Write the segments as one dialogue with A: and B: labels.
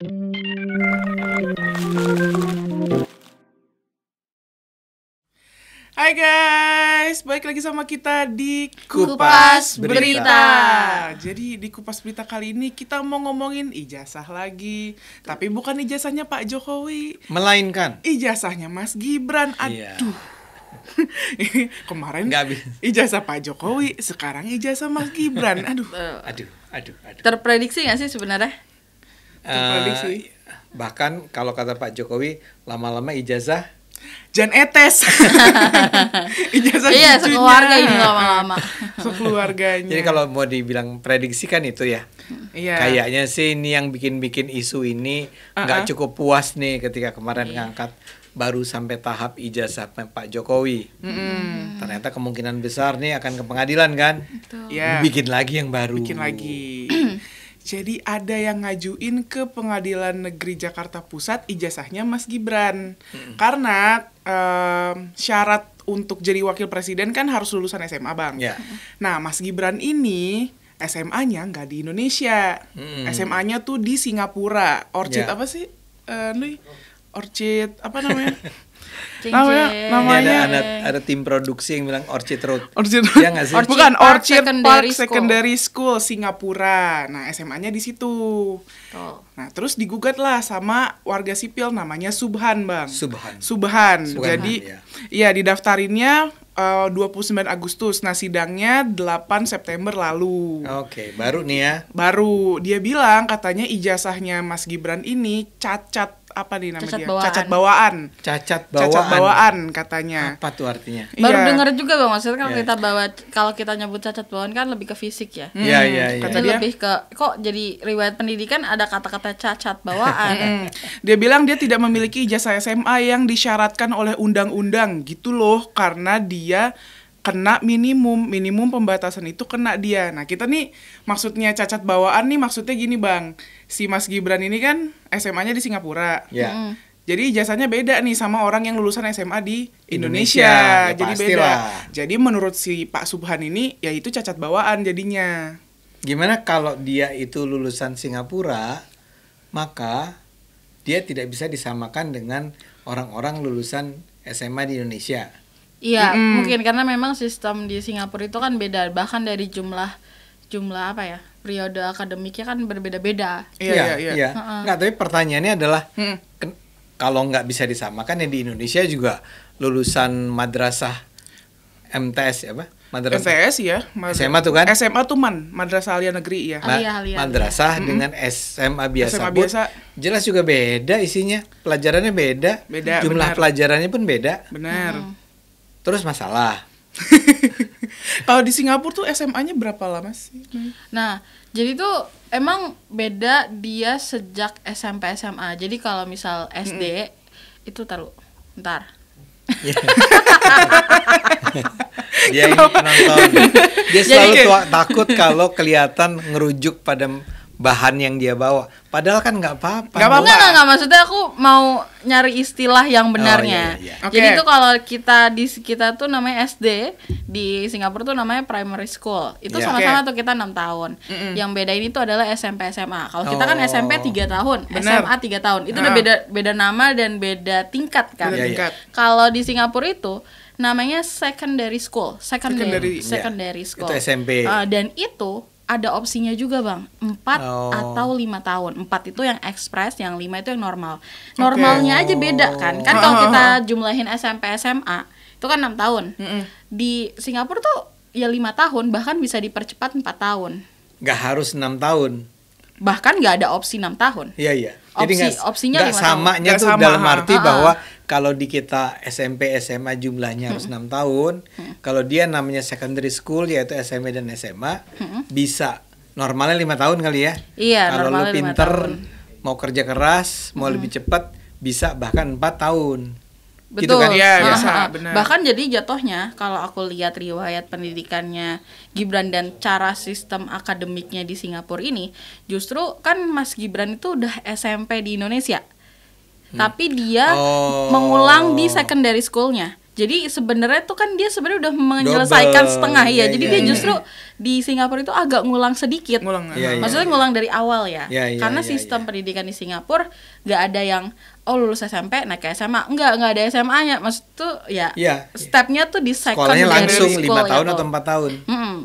A: Hai guys, balik lagi sama kita di
B: Kupas Berita.
A: Jadi di Kupas Berita kali ini kita mau ngomongin ijazah lagi. Tapi bukan ijazahnya Pak Jokowi,
B: melainkan
A: ijazahnya Mas Gibran.
B: Iya.
A: Aduh. Kemarin
B: Nggak bisa.
A: ijazah Pak Jokowi, sekarang ijazah Mas Gibran. Aduh.
B: aduh.
C: Terprediksi nggak sih sebenarnya?
A: Terprediksi.
B: Bahkan kalau kata Pak Jokowi, lama-lama ijazah
A: Jan Etes. Ijazah
C: Iya,
A: cucunya.
C: sekeluarga ini lama-lama.
A: Sekeluarganya.
B: Jadi kalau mau dibilang prediksi kan itu ya.
A: Iya.
B: Kayaknya sih ini yang bikin isu ini nggak cukup puas nih ketika kemarin ngangkat baru sampai tahap ijazah Pak Jokowi. Ternyata kemungkinan besar nih akan ke pengadilan kan.
A: Iya.
B: Bikin lagi yang baru.
A: Bikin lagi. Jadi ada yang ngajuin ke Pengadilan Negeri Jakarta Pusat ijazahnya Mas Gibran. Karena syarat untuk jadi wakil presiden kan harus lulusan SMA, Bang.
B: Ya.
A: Nah, Mas Gibran ini SMA-nya nggak di Indonesia. SMA-nya tuh di Singapura. Orchid
B: Ya.
A: apa sih? Lui? Orchid apa namanya?
C: Cincin.
A: Namanya
B: Ini ada tim produksi yang bilang Orchid Road.
A: Orchid
B: Iya nggak sih?
A: Bukan,
C: Park
A: Orchid
C: Secondary
A: Park
C: School.
A: Secondary School Singapura. Nah, SMA-nya di situ.
C: Tuh.
A: Nah, terus digugat lah sama warga sipil namanya Subhan, Bang.
B: Subhan.
A: Subhan.
B: Subhan,
A: Jadi,
B: ya.
A: iya didaftarinnya 29 Agustus. Nah, sidangnya 8 September lalu.
B: Oke, baru nih ya.
A: Baru dia bilang katanya ijazahnya Mas Gibran ini cacat apa nih namanya
C: Cacat
A: dia?
C: bawaan.
A: Cacat bawaan.
B: Cacat
A: Cacat bawaan katanya.
B: Apa tuh artinya?
C: Baru
A: Iya.
C: denger juga Bang, maksudnya
B: Iya.
C: kalau kita nyebut cacat bawaan kan lebih ke fisik ya.
B: Iya.
A: Kata
C: Ini
A: dia,
C: lebih ke kok jadi riwayat pendidikan ada kata-kata cacat bawaan.
A: dia bilang dia tidak memiliki ijazah SMA yang disyaratkan oleh undang-undang gitu loh, karena dia kena minimum pembatasan itu kena dia. Nah, kita nih maksudnya cacat bawaan nih maksudnya gini, Bang. Si Mas Gibran ini kan SMA-nya di Singapura.
B: Ya.
A: Jadi ijazahnya beda nih sama orang yang lulusan SMA di
B: Indonesia.
A: Indonesia.
B: Ya,
A: Jadi
B: pastilah.
A: beda. Jadi menurut si Pak Subhan ini ya itu cacat bawaan jadinya.
B: Gimana kalau dia itu lulusan Singapura, maka dia tidak bisa disamakan dengan orang-orang lulusan SMA di Indonesia.
C: Iya, mungkin karena memang sistem di Singapura itu kan beda, bahkan dari jumlah apa ya? Periode akademiknya kan berbeda-beda.
A: Iya.
B: Nggak, tapi pertanyaannya adalah
A: Hmm.
B: kalau nggak bisa disamakan ya di Indonesia juga lulusan madrasah MTS apa? Madrasah
A: MTS ya.
B: SMA tuh kan?
A: SMA tuh Madrasah Alia Negeri ya.
C: Alia.
B: Madrasah dengan SMA biasa
A: SMA
B: pun
A: biasa.
B: jelas juga beda isinya, pelajarannya beda,
A: Beda,
B: jumlah
A: benar.
B: pelajarannya pun beda.
A: Benar.
B: Terus masalah.
A: Kalau di Singapura tuh SMA-nya berapa lama sih?
C: Nah, jadi tuh emang beda dia sejak SMP SMA. Jadi kalau misal SD itu bentar.
B: Dia ini penonton. Dia selalu takut kalau kelihatan ngerujuk pada bahan yang dia bawa. Padahal kan nggak apa-apa.
A: Nggak apa-apa.
C: Enggak, maksudnya aku mau nyari istilah yang benarnya.
B: iya.
A: Oke.
C: Jadi tuh kalau kita tuh namanya SD, di Singapura tuh namanya primary school. Itu
B: Iya.
C: sama-sama tuh kita 6 tahun. Yang beda ini tuh adalah SMP SMA. Kalau kita kan
B: Oh.
C: SMP 3 tahun,
A: Benar.
C: SMA 3 tahun. Itu udah beda nama dan beda tingkat kan.
A: Beda
B: Iya,
A: tingkat.
C: Kalau di Singapura itu namanya secondary school.
A: Secondary.
C: Secondary school.
B: Itu SMP.
C: Dan itu ada opsinya juga, Bang. 4
B: Oh.
C: atau 5 tahun. 4 itu yang ekspres, yang 5 itu yang normal. Normalnya aja beda kan. Kan kalau kita jumlahin SMP SMA, itu kan 6 tahun. Di Singapura tuh ya 5 tahun, bahkan bisa dipercepat 4 tahun.
B: Nggak harus 6 tahun.
C: Bahkan nggak ada opsi 6 tahun.
B: Iya. Jadi
C: Opsinya
B: nggak
C: 5 tahun.
B: samanya
A: Nggak
B: tuh
A: sama,
B: dalam arti
C: ha.
B: bahwa kalau di kita SMP SMA jumlahnya harus 6 tahun. Kalau dia namanya secondary school yaitu SMP dan SMA bisa normalnya 5 tahun kali ya.
C: Iya,
B: Kalau lu
C: normalnya 5
B: pinter
C: tahun.
B: mau kerja keras, mau lebih cepat bisa bahkan 4 tahun. Gitu
C: Betul.
B: kan?
A: Iya,
C: Ha,
A: biasa,
C: ha.
A: benar.
C: Bahkan jadi jatuhnya kalau aku lihat riwayat pendidikannya Gibran dan cara sistem akademiknya di Singapura ini, justru kan Mas Gibran itu udah SMP di Indonesia. Tapi dia mengulang di secondary schoolnya. Jadi sebenarnya tuh kan dia sebenarnya udah menyelesaikan setengah ya.
B: Iya,
C: Jadi
B: iya,
C: dia
B: iya.
C: justru di Singapura itu agak ngulang sedikit.
B: Iya, iya.
C: Maksudnya ngulang dari awal ya.
B: Iya, iya,
C: Karena
B: iya,
C: sistem
B: iya.
C: pendidikan di Singapura nggak ada yang lulus SMP naik ke SMA. Nggak ada SMA-nya. Maksud tuh ya
B: Iya.
C: stepnya tuh di
B: Sekolahnya
C: secondary
B: langsung
C: school
B: 5 tahun
C: gitu.
B: atau 4 tahun.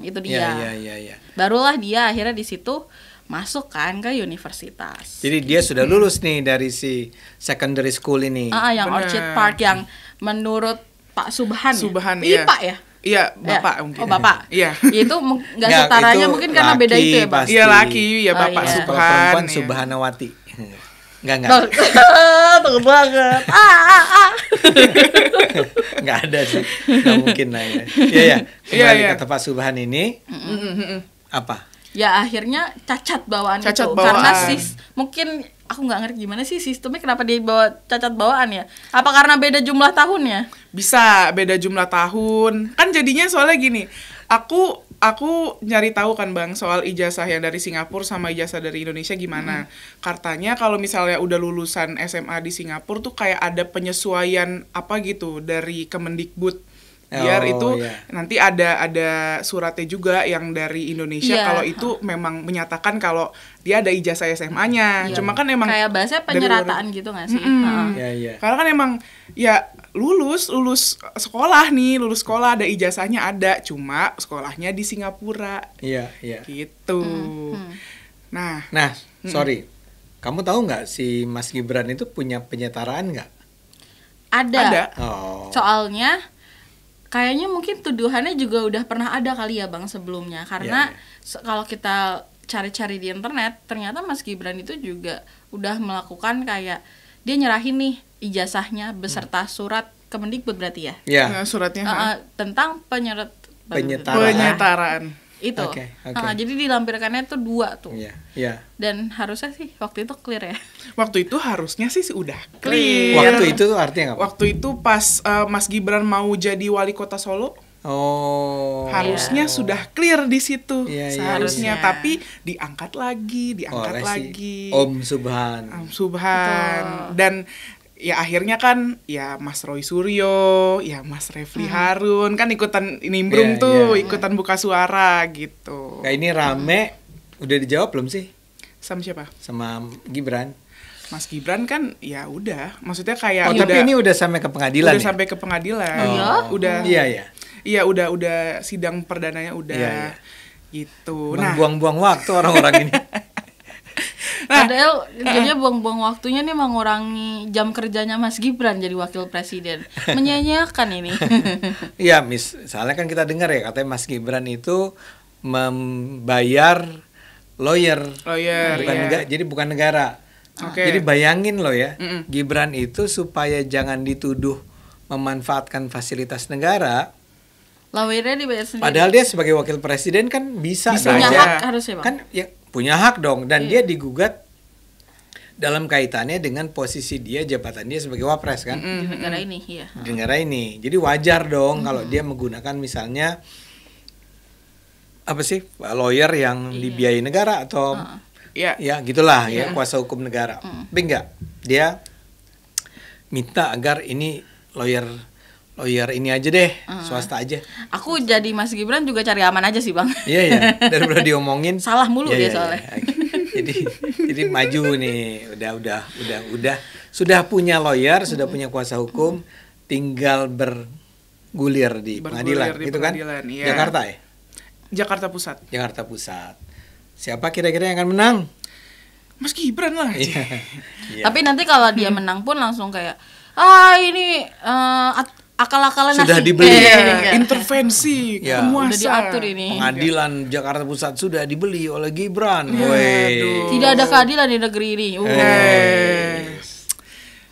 C: Itu dia.
B: Iya.
C: Barulah dia akhirnya di situ masuk kan ke universitas.
B: Jadi dia sudah lulus nih dari si secondary school ini.
C: Yang
A: Bener.
C: Orchid Park yang menurut Pak Subhan.
A: Subhan,
C: iya.
A: iya.
C: Pak ya?
A: Iya, Bapak
C: Ya.
A: mungkin.
C: Oh, Bapak.
A: Iya.
C: Ya itu nggak
B: Nggak,
C: setaranya
B: itu
C: mungkin karena beda
B: laki
C: itu ya, Bang.
B: pasti.
A: Iya laki, ya
C: Oh,
A: Bapak
C: iya.
B: Kalau
A: Subhan.
B: perempuan
A: ya.
B: Subhanawati. Enggak.
C: Takut banget.
B: Enggak ada sih. Enggak mungkin lah ya. Iya ya.
A: Iya,
B: Kembali
A: iya.
B: kata Pak Subhan ini apa?
C: Ya akhirnya cacat bawaan
A: Cacat
C: itu.
A: bawaan.
C: Karena mungkin aku nggak ngerti gimana sih sistemnya kenapa dia bawa cacat bawaan ya? Apa karena beda jumlah tahunnya?
A: Bisa beda jumlah tahun. Kan jadinya soalnya gini. Aku nyari tahu kan Bang soal ijazah yang dari Singapura sama ijazah dari Indonesia gimana. Katanya kalau misalnya udah lulusan SMA di Singapura tuh kayak ada penyesuaian apa gitu dari Kemendikbud. Biar
B: Oh,
A: itu
B: iya.
A: nanti ada suratnya juga yang dari Indonesia
C: Iya.
A: kalau itu memang menyatakan kalau dia ada ijazah SMA-nya.
C: Iya.
A: Cuma kan emang
C: kayak bahasa
A: dari
C: penyerataan gitu nggak sih?
B: Iya.
A: karena kan emang ya lulus sekolah nih, lulus sekolah ada ijazahnya ada, cuma sekolahnya di Singapura
B: Iya.
A: gitu. Nah,
B: Sorry. Kamu tahu nggak si Mas Gibran itu punya penyetaraan nggak?
C: Ada.
B: Oh.
C: Soalnya kayaknya mungkin tuduhannya juga udah pernah ada kali ya Bang sebelumnya. Karena kalau kita cari-cari di internet, ternyata Mas Gibran itu juga udah melakukan kayak dia nyerahin nih ijazahnya beserta surat Kemendikbud berarti ya.
B: Iya.
A: suratnya
B: Penyetaraan.
C: Tentang
A: penyetaraan.
C: itu.
B: Oke.
C: Jadi dilampirkannya tuh 2 tuh.
B: Iya.
C: Dan harusnya sih waktu itu clear ya.
A: Waktu itu harusnya sih udah clear.
B: Waktu itu artinya apa?
A: Waktu itu pas Mas Gibran mau jadi wali kota Solo,
B: Oh.
A: harusnya sudah clear di situ.
B: Iya, iya,
A: Seharusnya,
C: iya.
A: tapi diangkat lagi
B: Oleh si
A: lagi.
B: Om Subhan.
A: Subhan.
C: Betul.
A: Dan ya akhirnya kan ya Mas Roy Suryo, ya Mas Refli Harun kan ikutan nimbrung
B: Iya,
A: tuh,
B: iya.
A: ikutan buka suara gitu.
B: Nah, ini rame udah dijawab belum sih
A: Sama siapa?
B: sama Gibran?
A: Mas Gibran kan ya udah, maksudnya kayak
B: Oh, tapi ini udah sampai ke pengadilan
A: udah
B: ya?
A: sampai ke pengadilan.
C: Oh, iya?
A: Udah.
B: Iya, iya.
A: Iya, udah sidang perdananya udah.
B: Iya, iya.
A: Gitu. Nah,
B: Buang-buang waktu orang-orang ini.
C: Padahal jadinya buang-buang waktunya nih mengurangi jam kerjanya Mas Gibran jadi wakil presiden. Menyanyiakan ini.
B: Iya, misalnya kan kita dengar ya katanya Mas Gibran itu membayar lawyer, bukan
A: iya.
B: jadi bukan negara.
A: Oke.
B: Jadi bayangin loh ya,
A: Mm-mm.
B: Gibran itu supaya jangan dituduh memanfaatkan fasilitas negara,
C: Lawyernya dibayar sendiri.
B: padahal dia sebagai wakil presiden kan bisa
C: punya
B: saja.
C: hak harusnya Bang.
B: Kan ya punya hak dong, dan dia digugat dalam kaitannya dengan posisi dia, jabatan dia sebagai wapres kan
C: Di negara ini, iya.
B: di negara ini. Jadi wajar dong kalau dia menggunakan misalnya apa sih lawyer yang dibiayai negara atau
A: ya
B: ya gitulah ya kuasa hukum negara. Tapi enggak, dia minta agar ini lawyer ini aja deh, swasta aja.
C: Aku jadi Mas Gibran juga cari aman aja sih Bang.
B: Iya ya, daripada diomongin
C: Salah mulu
B: Iya,
C: dia
B: iya,
C: soalnya.
B: iya. Jadi maju nih, udah sudah punya lawyer, sudah punya kuasa hukum, tinggal bergulir di pengadilan,
A: di
B: gitu
A: pengadilan,
B: kan?
A: iya.
B: Jakarta ya,
A: Jakarta Pusat.
B: Jakarta Pusat. Siapa kira-kira yang akan menang?
A: Mas Gibran lah.
B: Iya. Iya.
C: Tapi nanti kalau dia menang pun langsung kayak ini akal-akalan
B: Sudah
C: nasi.
B: dibeli.
A: Iya, intervensi
B: Ya.
A: penguasa.
C: Udah diatur ini.
B: Pengadilan Jakarta Pusat sudah dibeli oleh Gibran.
A: Iya,
B: Woi.
C: Tidak ada keadilan di negeri ini.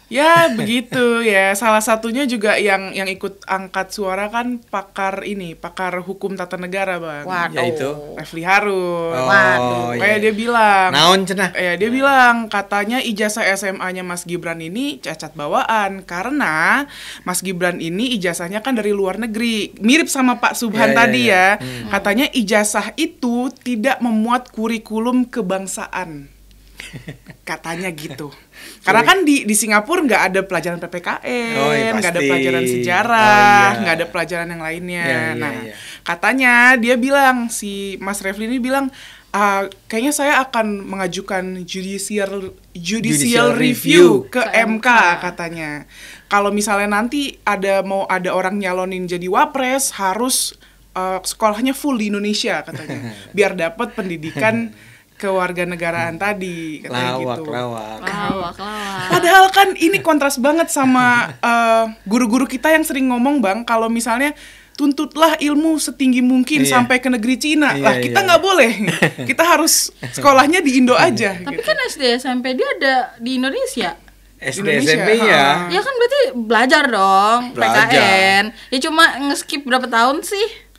A: Ya begitu ya. Salah satunya juga yang ikut angkat suara kan pakar hukum tata negara Bang.
C: Waduh.
B: Yaitu?
A: Refli Harun.
B: Oh,
A: Kayak
B: iya.
A: dia bilang.
B: Naon cenah?
A: Dia bilang katanya ijazah SMA-nya Mas Gibran ini cacat bawaan karena Mas Gibran ini ijazahnya kan dari luar negeri. Mirip sama Pak Subhan
B: Iya,
A: tadi
B: iya,
A: ya. Katanya ijazah itu tidak memuat kurikulum kebangsaan. Katanya gitu. Karena kan di Singapura nggak ada pelajaran PPKN, nggak ada pelajaran sejarah, nggak ada pelajaran yang lainnya. Katanya dia bilang, si Mas Refli ini bilang, kayaknya saya akan mengajukan judicial review ke MK katanya. Kalau misalnya nanti mau ada orang nyalonin jadi wapres, harus sekolahnya full di Indonesia katanya, biar dapat pendidikan kewarganegaraan tadi, katanya gitu.
B: Lawak.
A: Padahal kan ini kontras banget sama guru-guru kita yang sering ngomong, Bang, kalau misalnya tuntutlah ilmu setinggi mungkin sampai ke negeri Cina. Kita nggak boleh. Kita harus sekolahnya di Indo aja.
C: Tapi kan SD SMP dia ada di Indonesia.
B: SD SMP ya.
C: Ya kan berarti belajar dong, PKN. Ya cuma nge-skip berapa tahun sih?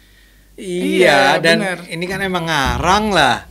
B: Iya, dan
A: bener.
B: ini kan emang ngarang lah.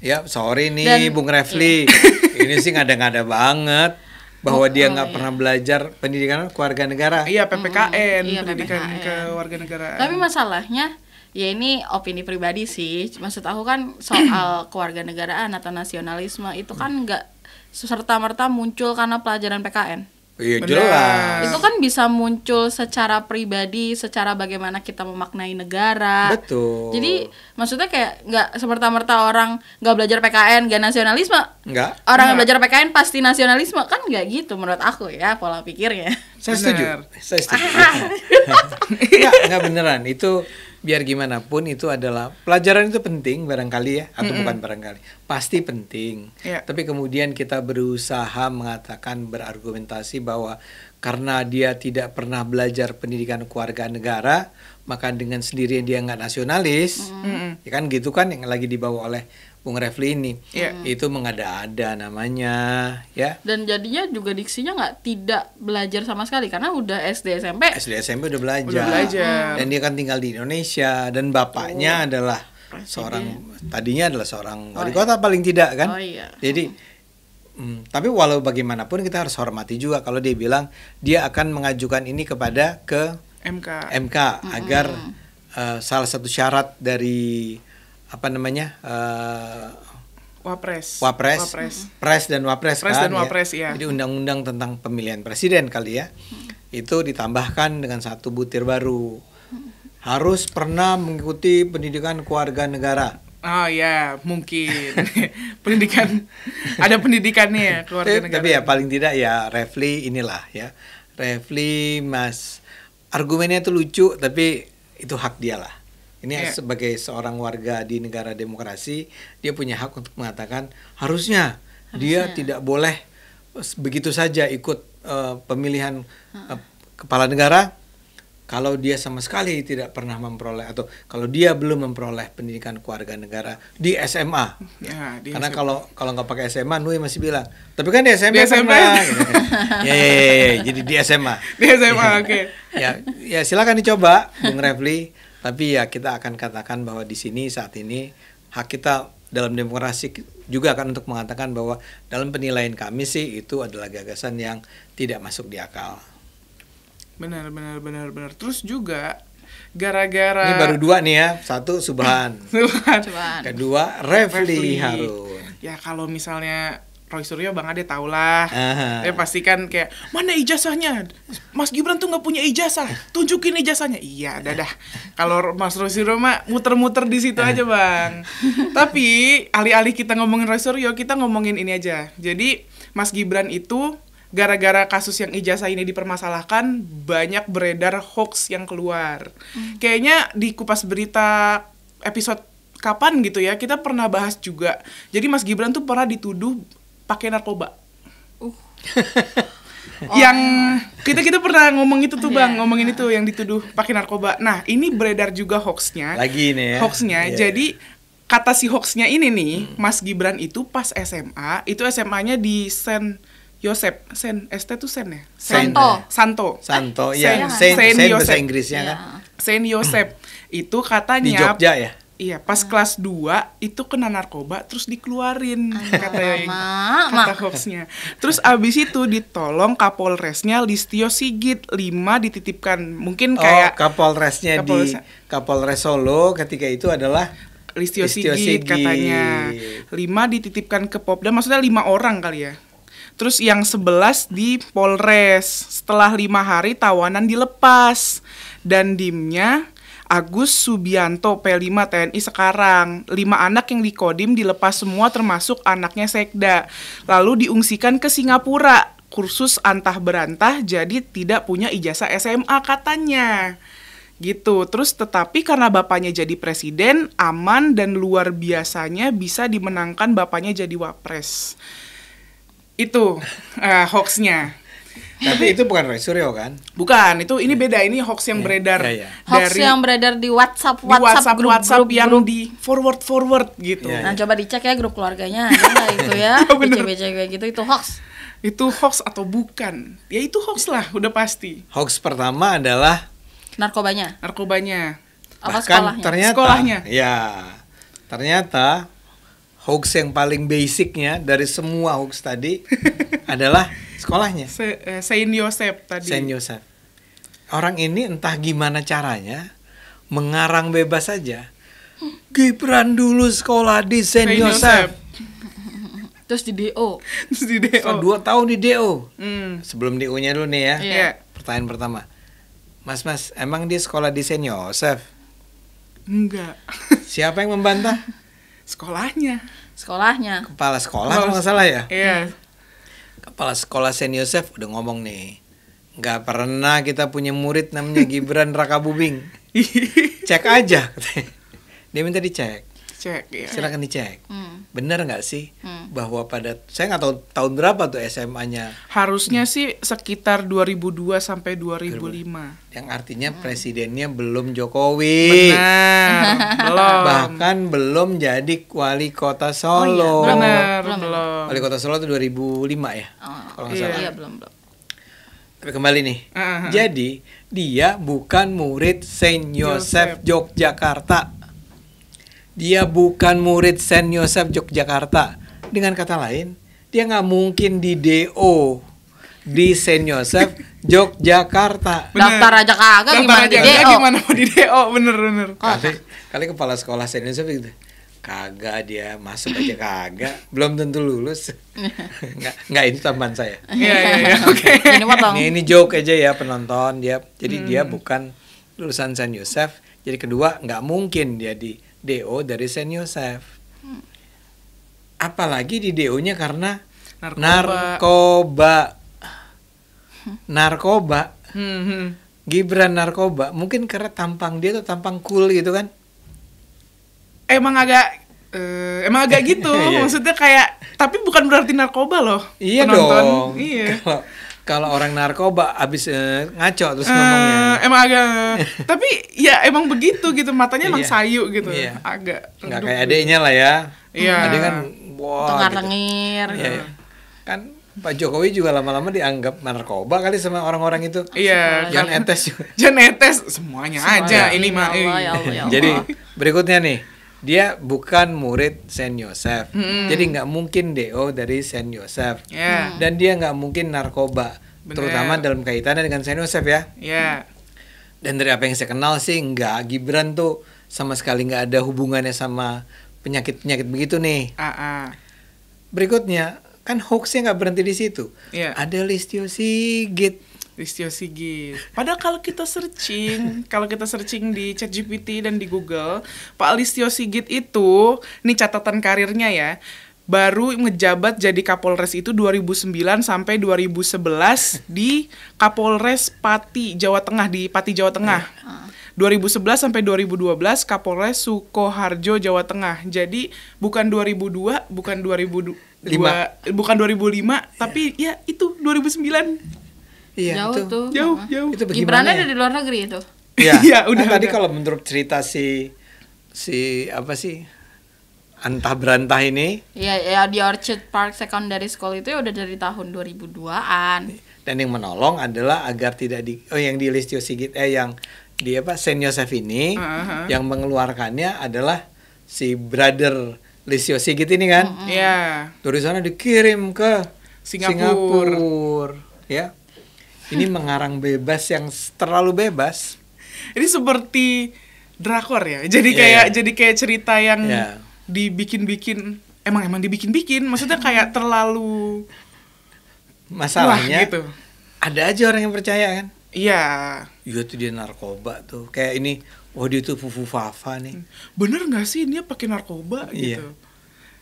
B: Ya, sorry nih Bung Refli. Ini sih ngada-ngada banget bahwa dia nggak pernah belajar pendidikan kewarganegaraan.
A: Iya, PPKN, pendidikan kewarganegaraan.
C: Tapi masalahnya, ya ini opini pribadi sih. Maksud aku kan soal kewarganegaraan atau nasionalisme itu kan nggak serta-merta muncul karena pelajaran PKN.
B: Iya, jelas.
C: Itu kan bisa muncul secara pribadi, secara bagaimana kita memaknai negara.
B: Betul.
C: Jadi maksudnya kayak nggak semerta-merta orang nggak belajar PKN nggak nasionalisme.
B: Nggak.
C: Orang yang belajar PKN pasti nasionalisme, kan nggak gitu menurut aku ya pola pikirnya.
B: Saya setuju. Nggak beneran. Itu biar gimana pun itu adalah pelajaran, itu penting barangkali ya, atau bukan barangkali, pasti penting. Tapi kemudian kita berusaha mengatakan, berargumentasi bahwa karena dia tidak pernah belajar pendidikan kewarganegaraan, maka dengan sendirinya dia nggak nasionalis. Ya kan gitu kan yang lagi dibawa oleh Bung Refli ini. Itu mengada-ada namanya, ya.
C: Dan jadinya juga diksinya tidak belajar sama sekali karena udah SD SMP
B: udah belajar. Dan dia kan tinggal di Indonesia dan bapaknya adalah tadinya adalah seorang wali kota paling tidak kan. Jadi tapi walau bagaimanapun kita harus hormati juga kalau dia bilang dia akan mengajukan ini kepada MK agar salah satu syarat dari
A: Wapres,
B: Pres dan Wapres kan.
A: Ya.
B: Jadi undang-undang tentang pemilihan presiden kali ya. Itu ditambahkan dengan satu butir baru. Harus pernah mengikuti pendidikan kewarganegaraan.
A: Oh ya, mungkin. Ada pendidikannya kewarganegaraan.
B: Tapi ya paling tidak ya Refli inilah ya. Refli argumennya itu lucu, tapi itu hak dia lah. Ini sebagai seorang warga di negara demokrasi, dia punya hak untuk mengatakan harusnya dia tidak boleh begitu saja ikut pemilihan kepala negara kalau dia sama sekali tidak pernah memperoleh, atau kalau dia belum memperoleh pendidikan kewarganegaraan di SMA. Karena kalau nggak pakai SMA, Nui masih bilang, tapi kan di SMP pernah. Jadi di SMA.
A: Di SMA, oke.
B: Ya silakan dicoba, Bung Refli. Tapi ya kita akan katakan bahwa di sini saat ini hak kita dalam demokrasi juga akan untuk mengatakan bahwa dalam penilaian kami sih itu adalah gagasan yang tidak masuk di akal.
A: Benar. Terus juga gara-gara
B: ini baru dua nih ya, satu Subhan. Kedua Refli Harun.
A: Ya kalau misalnya Roy Suryo Bang Ade tau lah. Ya pasti kan kayak, mana ijazahnya? Mas Gibran tuh nggak punya ijazah, tunjukin ijazahnya. Iya, dadah. Kalau Mas Roy Suryo mah muter-muter di situ aja Bang. Tapi alih-alih kita ngomongin Roy Suryo, kita ngomongin ini aja. Jadi Mas Gibran itu gara-gara kasus yang ijazah ini dipermasalahkan, banyak beredar hoax yang keluar. Kayaknya di Kupas Berita episode kapan gitu ya, kita pernah bahas juga. Jadi Mas Gibran tuh pernah dituduh pakai narkoba. Yang kita pernah ngomong itu tuh Bang, ngomongin itu yang dituduh pakai narkoba. Nah, ini beredar juga hoaxnya.
B: Lagi nih ya.
A: Hoaxnya. Jadi kata si hoaxnya ini nih, Mas Gibran itu pas SMA, itu SMA-nya di Saint Joseph, ST tuh Saint ya? Santo
B: ya. Saint bahasa Inggrisnya kan.
A: Saint Joseph. Itu katanya
B: di Jogja ya.
A: Iya, pas kelas 2 itu kena narkoba terus dikeluarin kata hoaxnya. Terus abis itu ditolong Kapolresnya Listio Sigit 5 dititipkan. Mungkin kayak
B: Kapolresnya di Kapolres Solo ketika itu adalah
A: Listio
B: Listio
A: Sigit
B: Sigit.
A: katanya. 5 dititipkan ke Popda, maksudnya 5 orang kali ya. Terus yang 11 di Polres. Setelah 5 hari tawanan dilepas. Dan dimnya Agus Subianto P5 TNI sekarang. 5 anak yang di Kodim dilepas semua termasuk anaknya Sekda. Lalu diungsikan ke Singapura. Kursus antah berantah jadi tidak punya ijazah SMA katanya. Gitu. Terus tetapi karena bapaknya jadi presiden, aman dan luar biasanya bisa dimenangkan bapaknya jadi wapres. Itu hoaxnya.
B: Tapi itu bukan Roy Suryo kan?
A: Bukan, ini beda. Ini hoax yang beredar
B: Iya.
C: Hoax yang beredar di WhatsApp
A: di WhatsApp
C: grup
A: yang di forward gitu.
B: Iya.
C: Nah, coba dicek ya grup keluarganya ada nggak itu ya,
A: Iya, bener.
C: BC kayak gitu itu hoax.
A: Itu hoax atau bukan? Ya itu hoax lah, udah pasti.
B: Hoax pertama adalah
C: Narkobanya,
A: Narkobanya.
C: apa
B: bahkan
C: sekolahnya?
B: ternyata
A: Sekolahnya.
B: ya ternyata hoax yang paling basicnya dari semua hoax tadi adalah sekolahnya,
A: Saint Yosef tadi.
B: Saint Joseph. Orang ini entah gimana caranya mengarang bebas saja. Gibran dulu sekolah di Saint Joseph.
C: Terus di DO.
A: Terus di DO.
B: 2 tahun di DO.
A: Hmm.
B: Sebelum DO-nya dulu nih ya.
A: Iya.
B: Pertanyaan pertama. Mas, emang dia sekolah di Saint Joseph?
A: Enggak.
B: Siapa yang membantah?
A: Sekolahnya.
C: Sekolahnya.
B: Kepala sekolah kalau nggak salah ya?
A: Iya.
B: Kepala sekolah Saint Joseph udah ngomong nih, nggak pernah kita punya murid namanya Gibran Rakabubing. Cek aja katanya. Dia minta dicek.
A: Cek ya.
B: Silakan dicek.
C: Hmm.
B: Bener nggak sih bahwa saya nggak tahu tahun berapa tuh SMA-nya,
A: Harusnya sih sekitar 2002 sampai 2005.
B: yang artinya presidennya belum Jokowi.
A: Benar. Belum.
B: Bahkan belum jadi wali kota Solo.
C: Oh iya,
A: Benar,
C: Belum.
A: belum.
B: Wali kota Solo itu 2005 ya, kalau nggak salah.
C: Iya, belum.
B: Tapi kembali nih.
A: Ah.
B: Jadi dia bukan murid Saint Joseph Yogyakarta. Dia bukan murid Saint Joseph Yogyakarta. Dengan kata lain, dia nggak mungkin di DO di Saint Joseph Yogyakarta.
A: Bener.
C: Daftar aja kagak, gimana di
A: aja
C: DO?
A: gimana mau di DO, bener.
B: Kali kepala sekolah Saint Joseph gitu. Kagak, dia masuk aja kagak, belum tentu lulus. nggak itu tambahan saya.
A: Iya. Oke.
C: Ini potong.
B: Ini joke aja ya penonton dia. Jadi dia bukan lulusan Saint Joseph. Jadi kedua nggak mungkin dia di DO dari Saint Joseph. Apalagi di DO-nya karena narkoba. Gibran narkoba. Mungkin karena tampang dia tuh tampang cool gitu kan.
A: Emang agak gitu.
B: Iya.
A: Maksudnya kayak, tapi bukan berarti narkoba loh.
B: Iya
A: penonton.
B: dong.
A: Iya.
B: Kalau orang narkoba abis ngaco terus ngomongnya.
A: Emang agak tapi ya emang begitu gitu, matanya emang
B: Iya.
A: sayu gitu.
B: Iya.
A: Agak
B: Nggak
A: redup
B: kayak
A: gitu.
B: adeknya lah ya.
A: Iya.
B: Adek kan wah.
C: Tengar-tengir.
B: Gitu. Iya. Kan Pak Jokowi juga lama-lama dianggap narkoba kali sama orang-orang itu.
A: Iya.
B: Jangan etes juga.
A: Jangan netes semuanya aja ini mah.
C: Ya Allah, ya Allah, ya Allah.
B: Jadi berikutnya nih, dia bukan murid Saint Joseph. Jadi nggak mungkin DO dari Saint Joseph.
A: Ya.
B: Dan dia nggak mungkin narkoba.
A: Bener.
B: Terutama dalam kaitannya dengan Saint Joseph ya.
A: Ya.
B: Dan dari apa yang saya kenal sih nggak, Gibran tuh sama sekali nggak ada hubungannya sama penyakit-penyakit begitu nih. Berikutnya kan hoaxnya nggak berhenti di situ.
A: Iya.
B: Ada Listio Sigit.
A: Listio Sigit. Padahal kalau kita searching di ChatGPT dan di Google, Pak Listio Sigit itu, nih catatan karirnya ya, baru ngejabat jadi Kapolres itu 2009 sampai 2011 di Kapolres Pati, Jawa Tengah, di Pati, Jawa Tengah. 2011 sampai 2012 Kapolres Sukoharjo, Jawa Tengah. Jadi bukan 2002, bukan 2005, tapi ya itu 2009.
B: Iya,
C: Jauh
B: itu.
C: tuh.
A: Jauh.
B: Itu bagaimana?
C: Gibran
B: Ya?
C: ada di luar negeri itu.
B: Iya,
A: Iya,
B: udah.
A: udah.
B: Tadi kalau menurut cerita si apa sih? Antah berantah ini,
C: Ya di Orchard Park Secondary School itu ya udah dari tahun 2002-an.
B: dan yang menolong adalah agar tidak yang di Listio Sigit yang di Saint Joseph ini yang mengeluarkannya adalah si brother Listio Sigit ini kan.
A: Iya.
B: Dari sana dikirim ke
A: Singapura.
B: Ya. Ini mengarang bebas yang terlalu bebas.
A: Ini seperti drakor ya. Jadi
B: Iya,
A: kayak jadi kayak cerita yang
B: Iya.
A: dibikin-bikin, emang dibikin-bikin. Maksudnya kayak terlalu
B: Masalahnya
A: wah, gitu.
B: ada aja orang yang percaya kan.
A: Iya.
B: Iya tuh dia narkoba tuh. Kayak ini, oh dia tuh Fufu Fafa nih.
A: Bener nggak sih dia pakai narkoba
B: Iya.
A: gitu?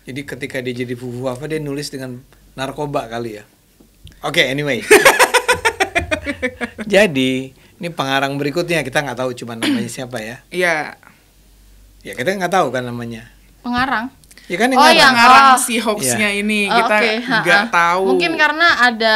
B: Jadi ketika dia jadi Fufu Fafa dia nulis dengan narkoba kali ya. Oke, anyway. Jadi ini pengarang berikutnya kita nggak tahu cuma namanya siapa ya.
A: Iya.
B: Ya kita nggak tahu kan namanya.
C: Pengarang.
B: Ya kan
C: Oh,
B: ngarang.
C: yang
A: Ngarang
C: oh.
A: si hoaxnya
B: Iya.
A: ini
C: Oh,
A: kita
C: oke,
A: nggak
C: ha-ha.
A: tahu.
C: Mungkin karena ada,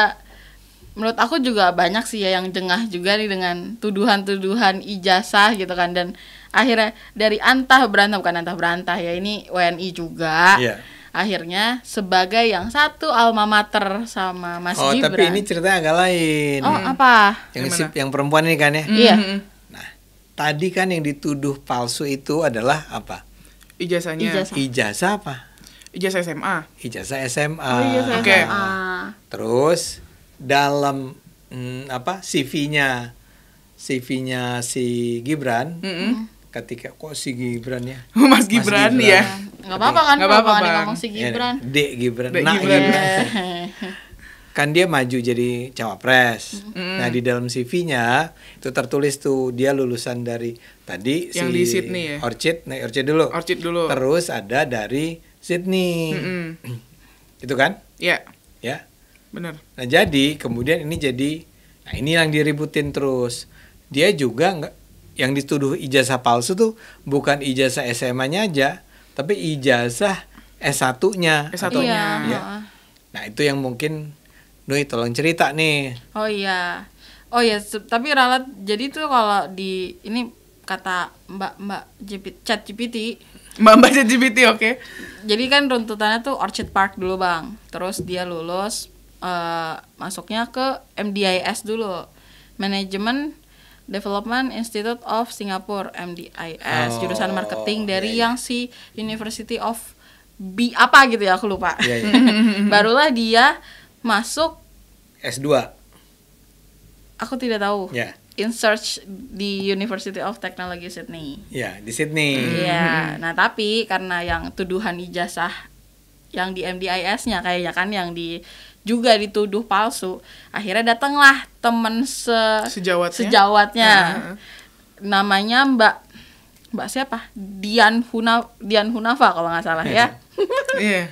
C: menurut aku juga banyak sih ya yang jengah juga nih dengan tuduhan-tuduhan ijazah gitu kan, dan akhirnya dari antah berantah ya, ini WNI juga.
B: Iya.
C: Akhirnya sebagai yang satu alma mater sama Mas
B: Oh,
C: Gibran.
B: tapi ini ceritanya agak lain.
C: Oh, apa?
B: Yang yang perempuan ini kan ya.
C: Iya.
B: Nah, tadi kan yang dituduh palsu itu adalah apa?
A: Ijazahnya.
B: Ijazah apa?
A: Ijazah SMA.
B: Ijazah SMA.
C: Oh, iya, saya
A: Oke.
C: SMA.
B: Terus dalam CV-nya si Gibran, ketika kok si Gibran ya?
A: Mas Gibran ya.
C: Nggak apa-apa kan
A: Nggak
C: kalau
A: apa-apa,
C: Bang Andi
A: Bang.
C: ngomong si
B: Ya,
C: Gibran.
B: Dek Gibran.
A: Dek
B: Nak
A: Gibran.
B: Gibran. Kan dia maju jadi cawapres. Nah, di dalam CV-nya itu tertulis tuh dia lulusan dari tadi
A: Yang di Sydney ya?
B: Orchid, naik Orchid dulu.
A: Orchid dulu.
B: Terus ada dari Sydney. Itu kan?
A: Iya,
B: Ya.
A: bener.
B: Nah, jadi kemudian ini jadi, nah ini yang diributin terus. Dia juga nggak, yang dituduh ijazah palsu tuh bukan ijazah SMA-nya aja, tapi ijazah S1-nya.
A: S1-nya.
C: Iya.
B: Ya. Nah, itu yang mungkin Doi tolong cerita nih.
C: Oh iya. Oh iya, tapi ralat jadi tuh kalau di ini kata Chat GPT,
A: Mbak ChatGPT, oke.
C: jadi kan runtutannya tuh Orchid Park dulu, Bang. Terus dia lulus masuknya ke MDIS dulu. Management Development Institute of Singapore, MDIS,
B: Oh,
C: jurusan marketing dari
B: iya, iya.
C: yang si University of apa gitu ya, aku lupa.
B: Iya, iya.
C: Barulah dia masuk,
B: S2.
C: aku tidak tahu.
B: Ya.
C: In search di University of Technology Sydney.
B: Ya, di Sydney.
C: Iya. Nah, tapi karena yang tuduhan ijazah yang di MDIS-nya kayaknya kan yang juga dituduh palsu, akhirnya datanglah temen
A: Sejawatnya.
C: sejawatnya. Namanya Mbak siapa? Dian Hunafa kalau nggak salah ya.
A: Iya.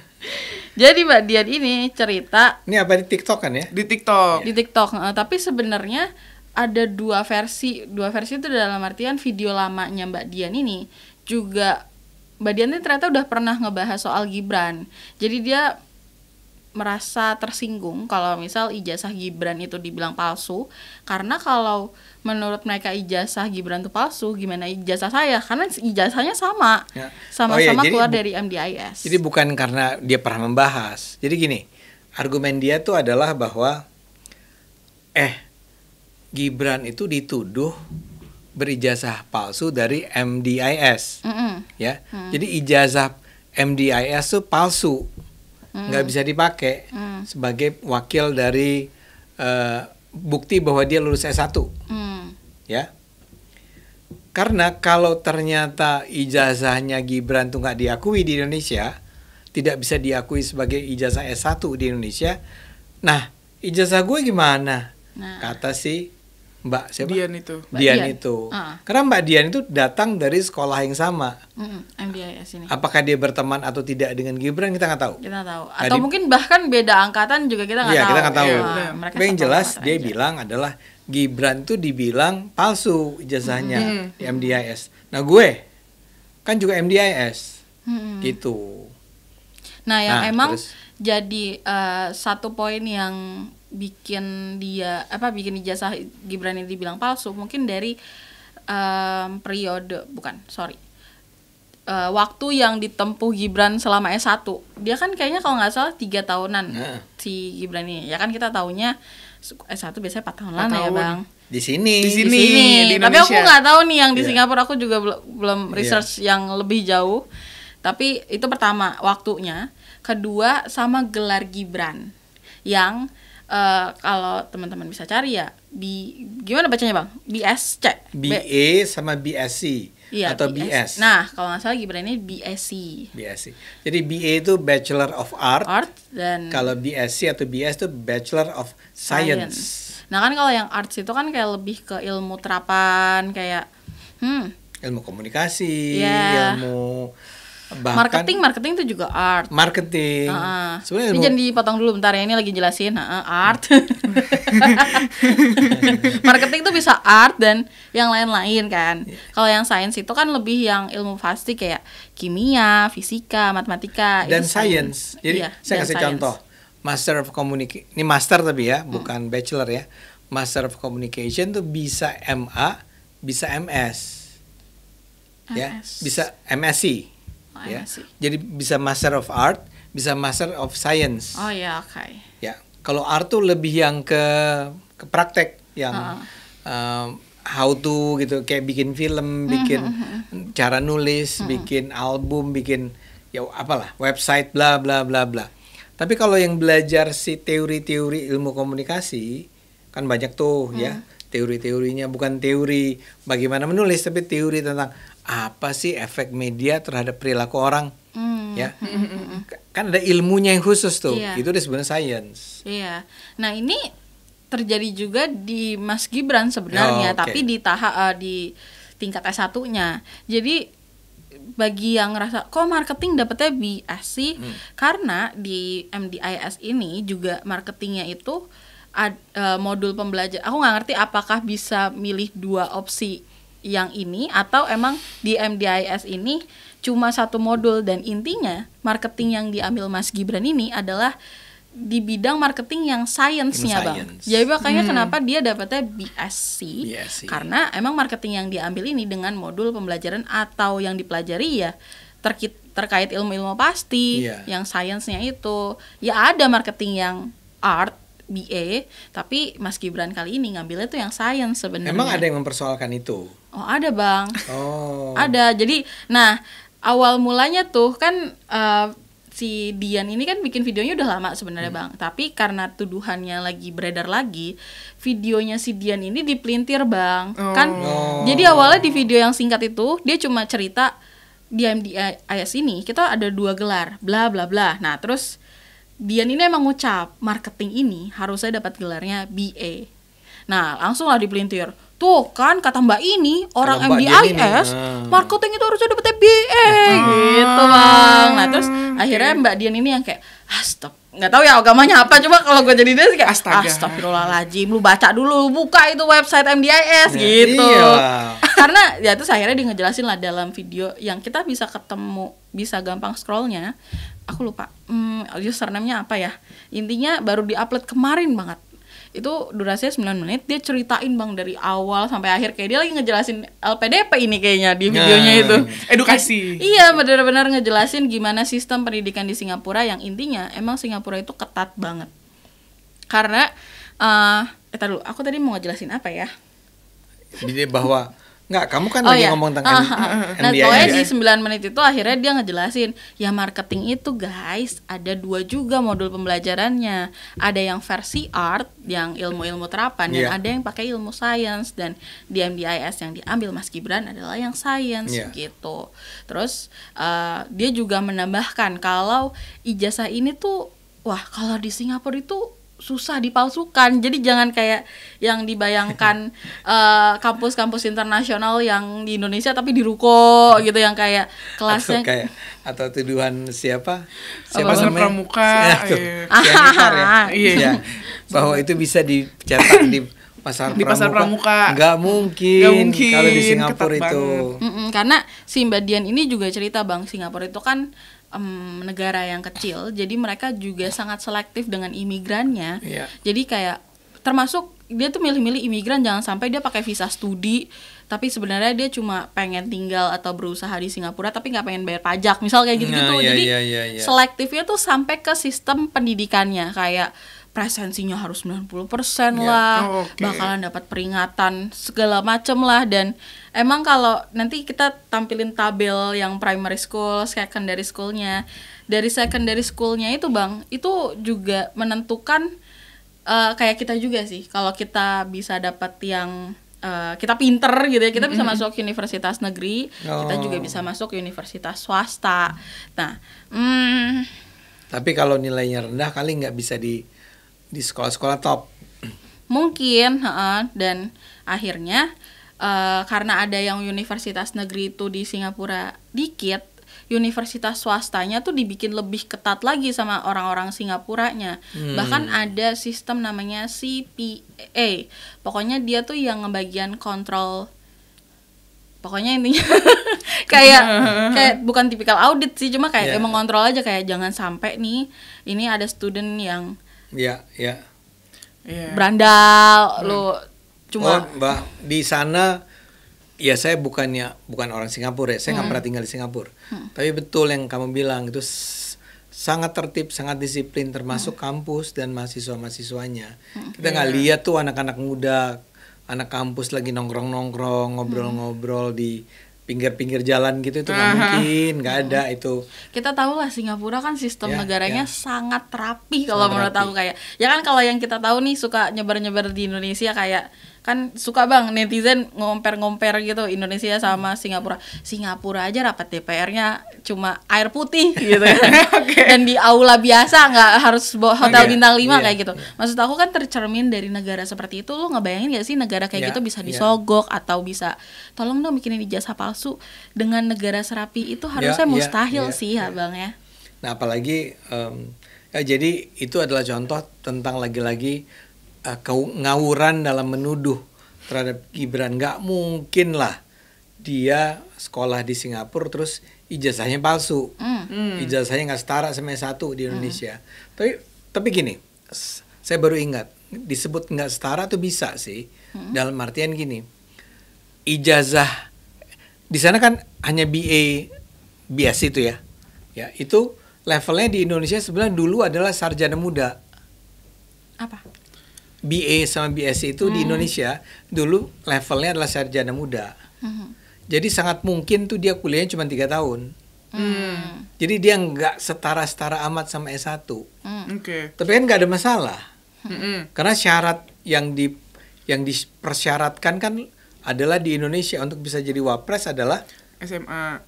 C: Jadi Mbak Dian ini cerita
B: Ini apa di TikTok kan ya?
A: Di TikTok.
C: di TikTok. Tapi sebenarnya ada dua versi itu dalam artian video lamanya Mbak Dian ini juga, Mbak Dian ini ternyata udah pernah ngebahas soal Gibran. Jadi dia merasa tersinggung kalau misal ijazah Gibran itu dibilang palsu, karena kalau menurut mereka ijazah Gibran itu palsu, gimana ijazah saya? Karena ijazahnya sama,
B: Ya.
C: sama-sama
B: jadi
C: keluar dari MDIS.
B: Jadi bukan karena dia pernah membahas. Jadi gini, argumen dia tuh adalah bahwa Gibran itu dituduh berijazah palsu dari MDIS. Ya. Jadi ijazah MDIS tuh palsu. Nggak bisa dipakai sebagai wakil dari bukti bahwa dia lulus S1. Ya. Karena kalau ternyata ijazahnya Gibran tuh nggak diakui di Indonesia, tidak bisa diakui sebagai ijazah S1 di Indonesia. Nah, ijazah gue gimana?
C: Nah.
B: Kata si Mbak siapa?
A: Dian itu.
C: Mbak
B: Dian
C: Dian.
B: itu.
C: Ah.
B: Karena Mbak Dian itu datang dari sekolah yang sama.
C: MDIS ini.
B: Apakah dia berteman atau tidak dengan Gibran kita nggak tahu.
C: Kita tahu.
B: Nah,
C: Atau mungkin bahkan beda angkatan juga kita nggak
B: Iya,
C: tahu.
B: kita nggak tahu.
C: Nah, mereka
B: Tapi yang
C: satu
B: jelas
C: angkatan
B: dia
C: aja.
B: bilang adalah Gibran tuh dibilang palsu ijazahnya di MDIS. Nah, gue kan juga MDIS. Gitu.
C: Nah, yang
B: Nah,
C: emang
B: terus?
C: jadi satu poin yang bikin ijazah Gibran ini dibilang palsu, mungkin dari waktu yang ditempuh Gibran selama S1. Dia kan kayaknya kalau nggak salah 3 tahunan si Gibran ini. Ya kan kita taunya S1 biasanya 4 tahun lah
A: 4
C: ya,
A: tahun.
C: Bang.
B: Di sini.
A: Di sini. di
C: Tapi aku
A: Indonesia.
C: nggak tahu nih yang di
B: Iya.
C: Singapura, aku juga belum research yang lebih jauh. Tapi itu pertama waktunya, kedua sama gelar Gibran yang kalau teman-teman bisa cari ya, gimana bacanya Bang? BSC.
B: BA sama BSc.
C: Iya,
B: atau BS?
C: Nah, kalau nggak salah Gibran ini BSc.
B: BSc. Jadi BA itu Bachelor of Art.
C: Dan
B: kalau BSc atau BS itu Bachelor of Science.
C: Nah kan kalau yang arts itu kan kayak lebih ke ilmu terapan, kayak
B: ilmu komunikasi,
C: yeah.
B: ilmu bahkan
C: marketing itu juga art.
B: Marketing.
C: Sebenarnya ini jangan dipotong dulu bentar ya, ini lagi jelasin art. Marketing itu bisa art dan yang lain-lain kan. Kalau yang sains itu kan lebih yang ilmu pasti kayak kimia, fisika, matematika
B: dan science. Jadi saya kasih contoh. Master of Communication. Ini master tapi ya, bukan bachelor ya. Master of Communication tuh bisa MA, bisa MS. Ya, bisa MSc. Ya. Jadi bisa Master of Art, bisa Master of Science.
C: Oh ya, oke.
B: Ya, kalau art tuh lebih yang ke praktek, yang how to gitu, kayak bikin film, bikin cara nulis, bikin album, bikin ya apalah, website bla bla bla bla. Tapi kalau yang belajar si teori-teori ilmu komunikasi kan banyak tuh ya, teori-teorinya bukan teori bagaimana menulis, tapi teori tentang apa sih efek media terhadap perilaku orang, ya. Kan ada ilmunya yang khusus tuh, itu sebenarnya science.
C: Iya. Nah ini terjadi juga di Mas Gibran sebenarnya, tapi di tingkat S1-nya. Jadi bagi yang ngerasa kok marketing dapetnya BSc, karena di MDIS ini juga marketingnya itu modul pembelajaran. Aku nggak ngerti apakah bisa milih 2 opsi yang ini atau emang di MDIS ini cuma 1 modul, dan intinya marketing yang diambil Mas Gibran ini adalah di bidang marketing yang science-nya Bang. Jadi makanya kenapa dia dapatnya BSc, karena emang marketing yang diambil ini dengan modul pembelajaran atau yang dipelajari ya terkait ilmu-ilmu pasti, yang science-nya itu. Ya ada marketing yang art BA, tapi Mas Gibran kali ini ngambilnya tuh yang science sebenarnya.
B: Emang ada yang mempersoalkan itu?
C: Oh ada Bang.
B: Oh.
C: Ada. Jadi, nah awal mulanya tuh kan si Dian ini kan bikin videonya udah lama sebenarnya Bang. Tapi karena tuduhannya lagi beredar lagi, videonya si Dian ini dipelintir Bang. Kan? Jadi awalnya di video yang singkat itu dia cuma cerita di MDIS ini kita ada 2 gelar, bla bla bla. Nah terus Dian ini emang ngucap marketing ini harusnya dapat gelarnya BA. Nah langsung lah dipelintir. Tuh kan kata Mbak ini orang MDIS marketing itu harusnya dapetnya BA gitu Bang. Nah terus akhirnya Mbak Dian ini yang kayak stop, nggak tahu ya agamanya apa, coba kalau gue jadi dia kayak astagfirullahaladzim, lu baca dulu, buka itu website MDIS gitu. Karena ya terus akhirnya dia ngejelasin lah dalam video yang kita bisa ketemu, bisa gampang scrollnya. Aku lupa username-nya apa ya, intinya baru diupload kemarin banget. Itu durasinya 9 menit, dia ceritain Bang dari awal sampai akhir, kayak dia lagi ngejelasin LPDP ini kayaknya di videonya itu.
A: Edukasi.
C: Iya, benar-benar ngejelasin gimana sistem pendidikan di Singapura, yang intinya emang Singapura itu ketat banget. Karena dulu, aku tadi mau ngejelasin apa ya?
B: Jadi bahwa kamu kan lagi ngomong tentang
C: MDIS. Nah, pokoknya di 9 menit itu akhirnya dia ngejelasin, ya marketing itu guys, ada 2 juga modul pembelajarannya. Ada yang versi art, yang ilmu-ilmu terapan, dan ada yang pakai ilmu science. Dan di MDIS yang diambil Mas Gibran adalah yang science gitu. Terus dia juga menambahkan kalau ijazah ini tuh, kalau di Singapura itu susah dipalsukan. Jadi jangan kayak yang dibayangkan kampus-kampus internasional yang di Indonesia tapi di ruko gitu, yang kayak kelasnya
B: atau tuduhan siapa
A: Pasar Pramuka
B: bahwa itu bisa dicetak di Pasar Pramuka. Nggak mungkin kalau di Singapura itu.
C: Karena si Mbak Dian ini juga cerita Bang, Singapura itu kan negara yang kecil, jadi mereka juga sangat selektif dengan imigrannya. Jadi kayak termasuk dia tuh milih-milih imigran, jangan sampai dia pakai visa studi tapi sebenarnya dia cuma pengen tinggal atau berusaha di Singapura tapi nggak pengen bayar pajak, misal kayak gitu-gitu. Jadi selektifnya tuh sampai ke sistem pendidikannya, kayak presensinya harus 90% lah, bakalan dapat peringatan segala macem lah. Dan emang kalau nanti kita tampilin tabel yang primary school, secondary schoolnya, dari secondary schoolnya itu Bang, itu juga menentukan kayak kita juga sih, kalau kita bisa dapat yang kita pinter gitu ya, kita bisa masuk universitas negeri, kita juga bisa masuk universitas swasta. Nah,
B: tapi kalau nilainya rendah kali nggak bisa di sekolah-sekolah top.
C: mungkin, dan akhirnya karena ada yang universitas negeri itu di Singapura dikit, universitas swastanya tuh dibikin lebih ketat lagi sama orang-orang Singapuranya. Bahkan ada sistem namanya CPA. Pokoknya dia tuh yang ngebagian kontrol. Pokoknya intinya kayak bukan tipikal audit sih, cuma kayak emang kontrol aja, kayak jangan sampai nih ini ada student yang berandal lu cuma
B: Mbak di sana. Ya saya bukan orang Singapura ya, saya nggak pernah tinggal di Singapura. Tapi betul yang kamu bilang itu sangat tertib, sangat disiplin, termasuk kampus dan mahasiswa-mahasiswanya. Kita nggak lihat tuh anak-anak muda, anak kampus lagi nongkrong-nongkrong, ngobrol-ngobrol di pinggir-pinggir jalan gitu, itu nggak mungkin, nggak ada itu.
C: Kita tahu lah Singapura kan sistem negaranya sangat rapi kalau menurut aku, kayak ya kan kalau yang kita tahu nih suka nyebar-nyebar di Indonesia, kayak kan suka bang netizen ngomper-ngomper gitu Indonesia sama Singapura. Singapura aja rapat DPR-nya cuma air putih gitu kan. Dan di aula biasa, nggak harus hotel bintang 5 kayak gitu. Maksud aku kan tercermin dari negara seperti itu. Lu ngebayangin gak sih negara kayak gitu bisa disogok atau bisa tolong dong bikinin ijazah palsu. Dengan negara serapi itu harusnya mustahil sih ya bang ya.
B: Nah apalagi jadi itu adalah contoh tentang lagi-lagi ngawuran dalam menuduh terhadap Gibran. Nggak mungkin lah dia sekolah di Singapura terus ijazahnya palsu, ijazahnya nggak setara sama S1 di Indonesia. Tapi gini, saya baru ingat disebut nggak setara tuh bisa sih, dalam artian gini, ijazah di sana kan hanya BA BS itu ya itu levelnya di Indonesia sebenarnya dulu adalah sarjana muda.
C: Apa?
B: BA sama BSc itu di Indonesia dulu levelnya adalah sarjana muda. Jadi sangat mungkin tuh dia kuliahnya cuma 3 tahun. Jadi dia nggak setara amat sama S1. Tapi kan nggak ada masalah. Karena syarat yang dipersyaratkan kan adalah di Indonesia untuk bisa jadi wapres adalah
A: SMA.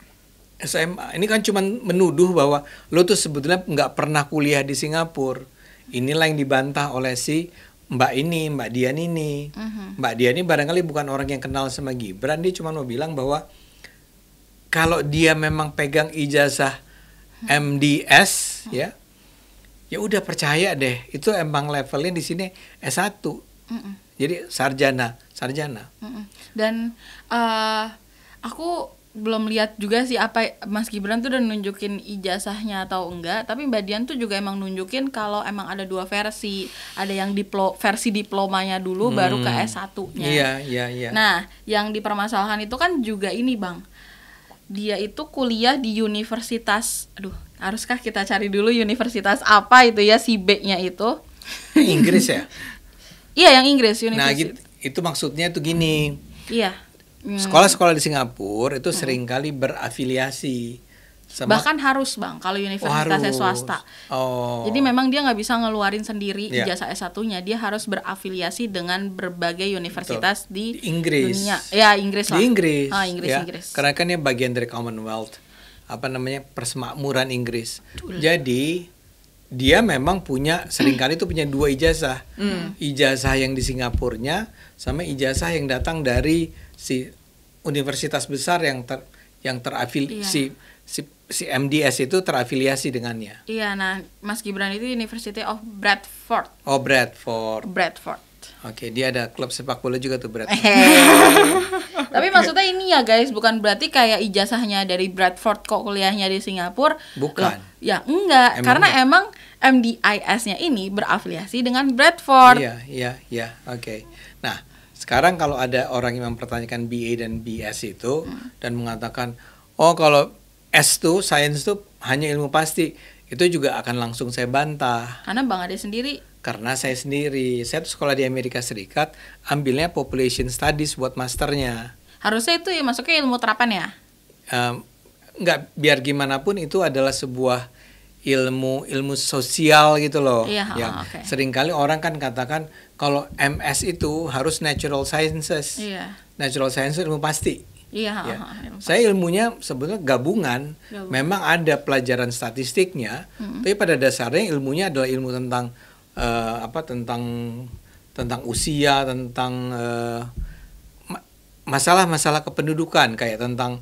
B: Ini kan cuma menuduh bahwa lo tuh sebetulnya nggak pernah kuliah di Singapura. Inilah yang dibantah oleh si Mbak Dian ini. Mbak Dian ini barangkali bukan orang yang kenal sama Gibran, dia cuma mau bilang bahwa kalau dia memang pegang ijazah MDS ya udah percaya deh, itu emang levelnya di sini S1. Jadi sarjana.
C: Dan aku belum lihat juga sih apa Mas Gibran tuh udah nunjukin ijazahnya atau enggak, tapi Mbak Dian tuh juga emang nunjukin kalau emang ada 2 versi, ada yang versi diplomanya dulu baru ke S1-nya.
B: Iya.
C: Nah, yang dipermasalahkan itu kan juga ini Bang, dia itu kuliah di universitas, haruskah kita cari dulu universitas apa itu ya, si B-nya itu?
B: Inggris ya?
C: Iya, yang Inggris universitas.
B: Nah, itu maksudnya tuh gini.
C: Iya.
B: Sekolah-sekolah di Singapura itu seringkali berafiliasi sama,
C: bahkan harus Bang kalau universitasnya swasta. Jadi memang dia nggak bisa ngeluarin sendiri ijazah S1-nya, dia harus berafiliasi dengan berbagai universitas di
B: Inggris.
C: Dunia. Ya, Inggris lah.
B: Di Inggris.
C: Inggris.
B: Karena kan dia bagian dari Commonwealth, persemakmuran Inggris. Jadi dia memang seringkali itu punya 2 ijazah. Ijazah yang di Singapurnya sama ijazah yang datang dari si universitas besar yang terafiliasi, si MDS itu terafiliasi dengannya.
C: Iya, nah Mas Gibran itu University of Bradford.
B: Bradford. Oke, dia ada klub sepak bola juga tuh Bradford.
C: Tapi maksudnya ini ya guys, bukan berarti kayak ijazahnya dari Bradford kok kuliahnya di Singapura.
B: Bukan.
C: Ya enggak, karena emang MDIS-nya ini berafiliasi dengan Bradford.
B: Iya, oke. Nah, sekarang kalau ada orang yang mempertanyakan BA dan BS itu dan mengatakan, kalau S tuh, Science tuh hanya ilmu pasti, itu juga akan langsung saya bantah.
C: Karena Bang Ade sendiri.
B: Karena saya tuh sekolah di Amerika Serikat, ambilnya Population Studies buat masternya.
C: Harusnya itu ya masuknya ilmu terapan ya?
B: Enggak, biar gimana pun itu adalah sebuah ilmu sosial gitu loh.
C: Iya,
B: Yang
C: oke.
B: seringkali orang kan katakan kalau MS itu harus natural sciences.
C: Iya.
B: Natural sciences ilmu pasti.
C: Iya,
B: Ya. Saya ilmunya sebetulnya gabungan.
C: Gabungan.
B: Memang ada pelajaran statistiknya, tapi pada dasarnya ilmunya adalah ilmu tentang tentang usia, tentang masalah-masalah kependudukan, kayak tentang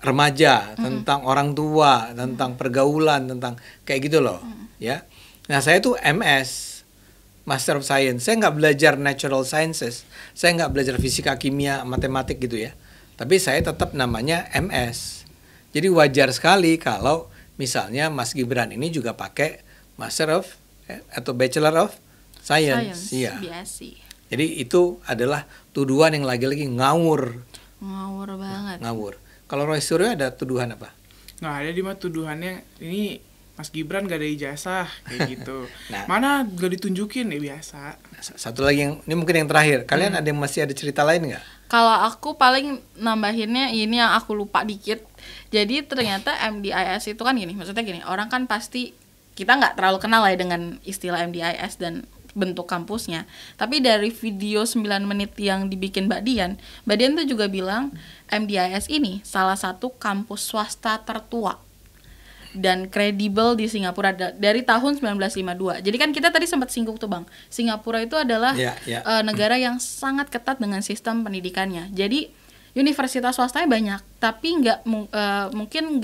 B: remaja, tentang orang tua, tentang pergaulan, tentang kayak gitu loh, ya. Nah, saya tuh MS, Master of Science. Saya nggak belajar natural sciences, saya nggak belajar fisika, kimia, matematik gitu ya. Tapi saya tetap namanya MS. Jadi wajar sekali kalau misalnya Mas Gibran ini juga pakai Master of atau Bachelor of Science. Iya.
C: BSc.
B: Jadi itu adalah tuduhan yang lagi-lagi ngawur.
C: Ngawur banget.
B: Ngawur. Kalau Roy Suryo ada tuduhan apa?
A: Nah, ada di mah tuduhannya ini Mas Gibran gak ada ijazah kayak gitu.
B: Nah.
A: Mana gak ditunjukin ya biasa.
B: Satu lagi yang ini mungkin yang terakhir. Kalian ada yang masih ada cerita lain nggak?
C: Kalau aku paling nambahinnya ini yang aku lupa dikit. Jadi ternyata MDIS itu kan gini, maksudnya gini, orang kan pasti kita nggak terlalu kenal ya dengan istilah MDIS dan bentuk kampusnya. Tapi dari video 9 menit yang dibikin Mbak Dian tuh juga bilang MDIS ini salah satu kampus swasta tertua dan kredibel di Singapura dari tahun 1952. Jadi kan kita tadi sempat singgung tuh Bang, Singapura itu adalah negara yang sangat ketat dengan sistem pendidikannya. Jadi universitas swastanya banyak, tapi mungkin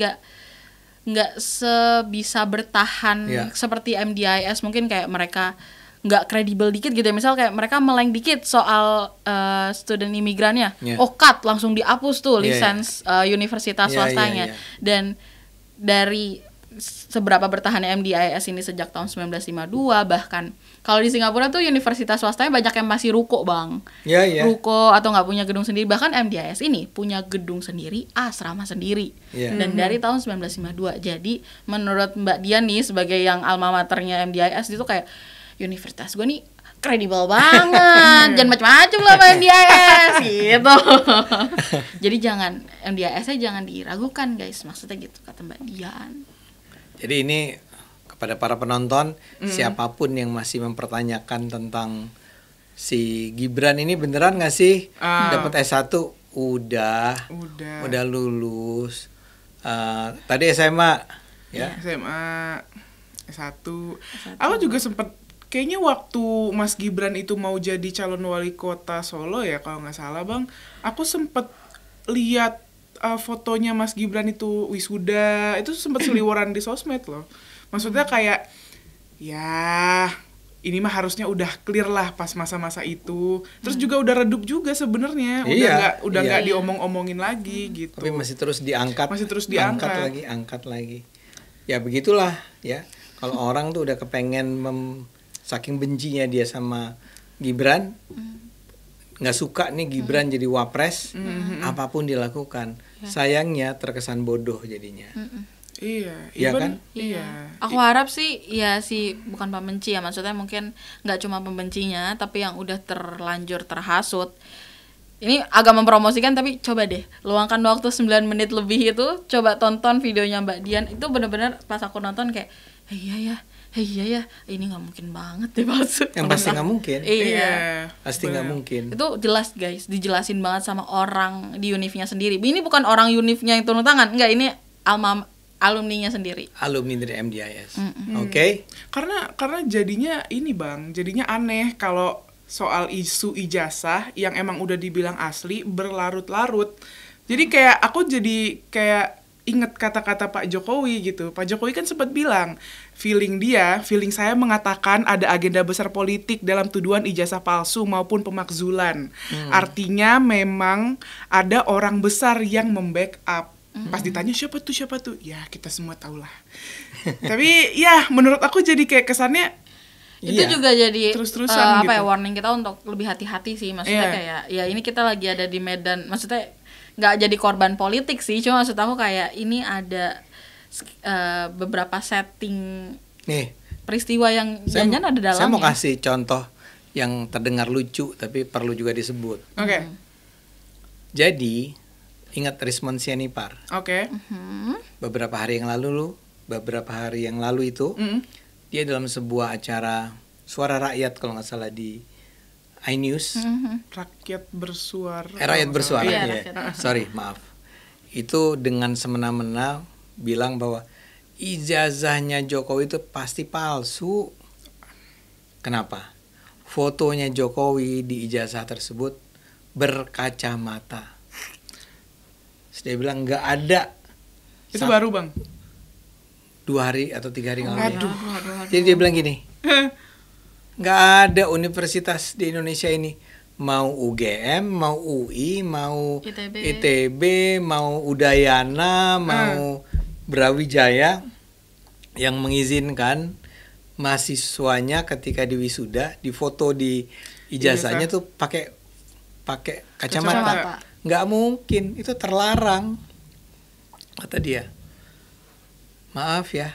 C: nggak sebisa bertahan seperti MDIS. Mungkin kayak mereka nggak kredibel dikit gitu ya. Misal kayak mereka meleng dikit soal student imigrannya, cut langsung dihapus tuh lisens universitas swastanya. Dan dari seberapa bertahannya MDIS ini sejak tahun 1952, bahkan kalau di Singapura tuh universitas swastanya banyak yang masih ruko Bang. Ruko atau nggak punya gedung sendiri. Bahkan MDIS ini punya gedung sendiri, asrama sendiri. Dan dari tahun 1952. Jadi menurut Mbak Dian nih sebagai yang alma maternya MDIS itu kayak universitas gue nih kredibel banget, jangan macam-macam lah sama MDIS gitu. Jadi MDIS-nya jangan diragukan guys, maksudnya gitu kata Mbak Dian.
B: Jadi ini kepada para penonton, siapapun yang masih mempertanyakan tentang si Gibran ini beneran nggak sih dapat S1? Udah lulus. Tadi SMA ya.
A: SMA S1. Aku juga sempat kayaknya waktu Mas Gibran itu mau jadi calon wali kota Solo ya kalau nggak salah Bang, aku sempet lihat fotonya Mas Gibran itu wisuda, itu sempet seliweran di sosmed loh. Maksudnya kayak ya ini mah harusnya udah clear lah pas masa-masa itu. Terus juga udah redup juga sebenarnya, udah nggak diomong-omongin lagi gitu.
B: Tapi masih terus diangkat. Angkat lagi. Ya begitulah ya. Kalau orang tuh udah kepengen saking bencinya dia sama Gibran, nggak suka nih Gibran jadi wapres, apapun dilakukan. Sayangnya terkesan bodoh jadinya. Iya kan?
A: Iya.
C: Aku harap sih bukan pembenci ya, maksudnya mungkin nggak cuma pembencinya, tapi yang udah terlanjur terhasut. Ini agak mempromosikan, tapi coba deh luangkan waktu 9 menit lebih itu, coba tonton videonya Mbak Dian. Itu benar-benar pas aku nonton kayak iya ya, ini nggak mungkin banget deh palsu.
B: Yang pasti nggak mungkin.
C: Iya.
B: Pasti nggak mungkin.
C: Itu jelas guys, dijelasin banget sama orang di univnya sendiri. Ini bukan orang univnya yang turun tangan, enggak, ini alumninya sendiri.
B: Alumni dari MDIS. Oke.
A: Karena jadinya ini Bang, jadinya aneh kalau soal isu ijazah yang emang udah dibilang asli berlarut-larut. Jadi kayak aku jadi kayak inget kata-kata Pak Jokowi gitu. Pak Jokowi kan sempat bilang, feeling saya mengatakan ada agenda besar politik dalam tuduhan ijazah palsu maupun pemakzulan. Artinya memang ada orang besar yang membackup. Pas ditanya siapa tuh? Ya kita semua tahu lah. Tapi ya menurut aku jadi kayak kesannya
C: itu juga jadi
A: terus-terusan gitu.
C: Warning kita untuk lebih hati-hati sih. Maksudnya kayak ya ini kita lagi ada di medan, maksudnya nggak jadi korban politik sih, cuma maksud aku kayak ini ada beberapa setting peristiwa yang jangan ada dalamnya.
B: Saya mau kasih contoh yang terdengar lucu tapi perlu juga disebut.
A: Oke.
B: Jadi ingat Rismond Sianipar?
A: Oke.
B: Beberapa hari yang lalu beberapa hari yang lalu itu, dia dalam sebuah acara Suara Rakyat kalau nggak salah di iNews.
A: Rakyat bersuara.
B: Rakyat bersuara.
C: Iya,
B: ya.
C: Rakyat.
B: Sorry, maaf. Itu dengan semena-mena bilang bahwa ijazahnya Jokowi itu pasti palsu. Kenapa? Fotonya Jokowi di ijazah tersebut berkacamata. Terus dia bilang nggak ada.
A: Itu baru bang.
B: 2 hari atau 3 hari yang lalu.
A: Aduh.
B: Jadi dia bilang gini, nggak ada universitas di Indonesia ini, mau UGM, mau UI, mau ITB, mau Udayana, mau Brawijaya yang mengizinkan mahasiswanya ketika di wisuda difoto di ijazahnya tuh pakai kacamata. Nggak mungkin, itu terlarang, kata dia. Maaf ya.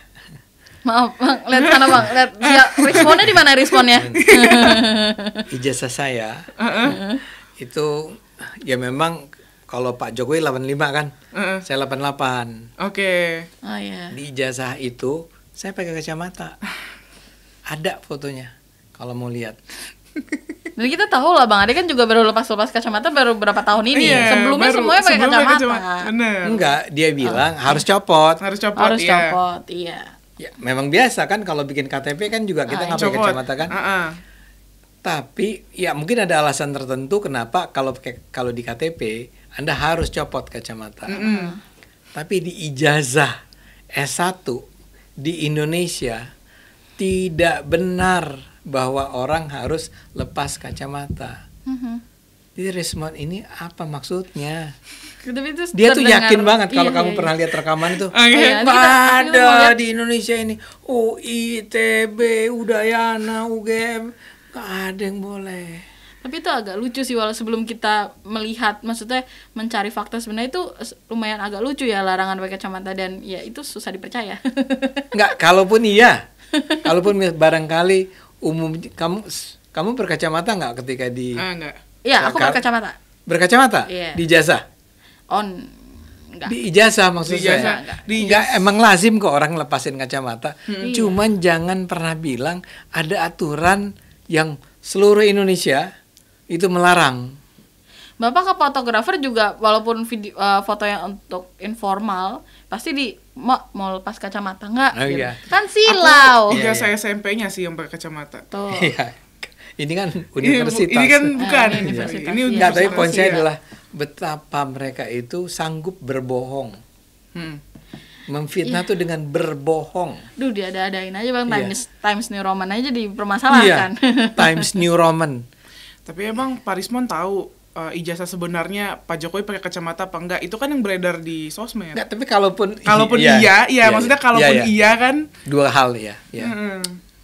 C: Maaf bang, lihat sana bang, lihat dia responnya di mana responnya?
B: Ijazah saya itu ya memang kalau Pak Jokowi 85 kan, saya 88.
A: Oke.
C: Oh iya.
B: Di ijazah itu saya pakai kacamata. Ada fotonya kalau mau lihat.
C: Dan kita tahu lah bang Ade kan juga baru lepas kacamata baru berapa tahun ini.
A: Iya,
C: Sebelumnya semuanya pakai kacamata.
A: Bener.
B: Enggak, dia bilang harus copot.
A: Harus copot.
C: Harus copot, iya.
B: Ya, memang biasa kan kalau bikin KTP kan juga kita nggak pakai
A: Copot.
B: kacamata kan. Tapi ya mungkin ada alasan tertentu kenapa kalau di KTP Anda harus copot kacamata. Tapi di ijazah S1 di Indonesia tidak benar bahwa orang harus lepas kacamata. Jadi respon ini apa maksudnya?
C: Tapi itu
B: Dia tuh
C: terdengar-
B: yakin banget kalau
C: iya,
B: kamu
C: iya.
B: pernah lihat rekaman itu.
C: Iya,
B: Nggak
C: kita
B: ada
C: mau lihat.
B: di Indonesia ini. UI, ITB, Udayana, UGM, nggak ada yang boleh.
C: Tapi itu agak lucu sih walau sebelum kita melihat, maksudnya mencari fakta sebenarnya itu lumayan agak lucu ya larangan pakai kacamata dan ya itu susah dipercaya.
B: Nggak, kalaupun iya, kalaupun barangkali umum kamu berkacamata nggak ketika di
A: Enggak.
C: Iya, aku berkacamata.
B: berkacamata
C: Iya.
B: di ijazah?
C: Enggak.
B: Di ijazah maksud
A: Di ijazah.
B: saya.
A: Di
B: Enggak, emang lazim kok orang lepasin kacamata. Cuman jangan pernah bilang ada aturan yang seluruh Indonesia itu melarang.
C: Bapak ke fotografer juga walaupun video foto yang untuk informal pasti mau lepas kacamata enggak?
B: Oh, iya.
C: Kan silau.
B: Iya,
A: Ijazah SMP-nya sih yang pakai kacamata.
C: Tuh.
B: Iya. Ini kan universitas.
A: Ini kan bukan.
C: Ini universitas,
A: Ini
C: iya.
B: Enggak, tapi
A: universitas,
B: poin saya
A: iya.
B: adalah betapa mereka itu sanggup berbohong. Memfitnah tuh dengan berbohong.
C: Duh, diada-adain aja Bang,
B: Iya.
C: Times New Roman aja dipermasalahkan.
B: Times New Roman.
A: Tapi emang Pak Rismon tahu ijazah sebenarnya Pak Jokowi pakai kacamata apa enggak? Itu kan yang beredar di sosmed.
B: Enggak, tapi kalaupun
A: iya, maksudnya kalaupun iya kan.
B: Dua hal ya.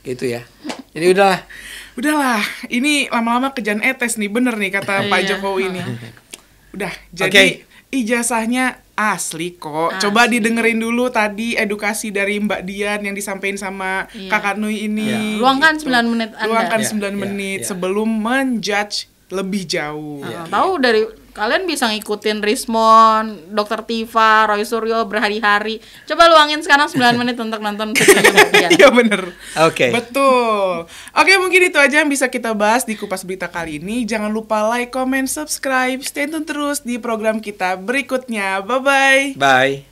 B: Gitu ya. Jadi udahlah.
A: Ini lama-lama kejan etes nih, bener nih kata Pak
C: Iya.
A: Jokowi ini. Udah, jadi ijazahnya asli kok. Coba didengerin dulu tadi edukasi dari Mbak Dian yang disampaikan sama
C: Iya.
A: Kakak Nui ini.
C: Luangkan 9 menit Anda.
A: Luangkan
B: Iya,
A: 9
B: iya,
A: menit
B: iya.
A: sebelum menjudge lebih jauh.
C: Tahu dari kalian bisa ngikutin Rismon, Dr. Tifa, Roy Suryo berhari-hari. Coba luangin sekarang 9 menit untuk nonton videonya Mbak Dian.
A: Iya bener.
B: Oke.
A: Betul. Oke, mungkin itu aja yang bisa kita bahas di Kupas Berita kali ini. Jangan lupa like, comment, subscribe. Stay tune terus di program kita berikutnya. Bye-bye.
B: Bye.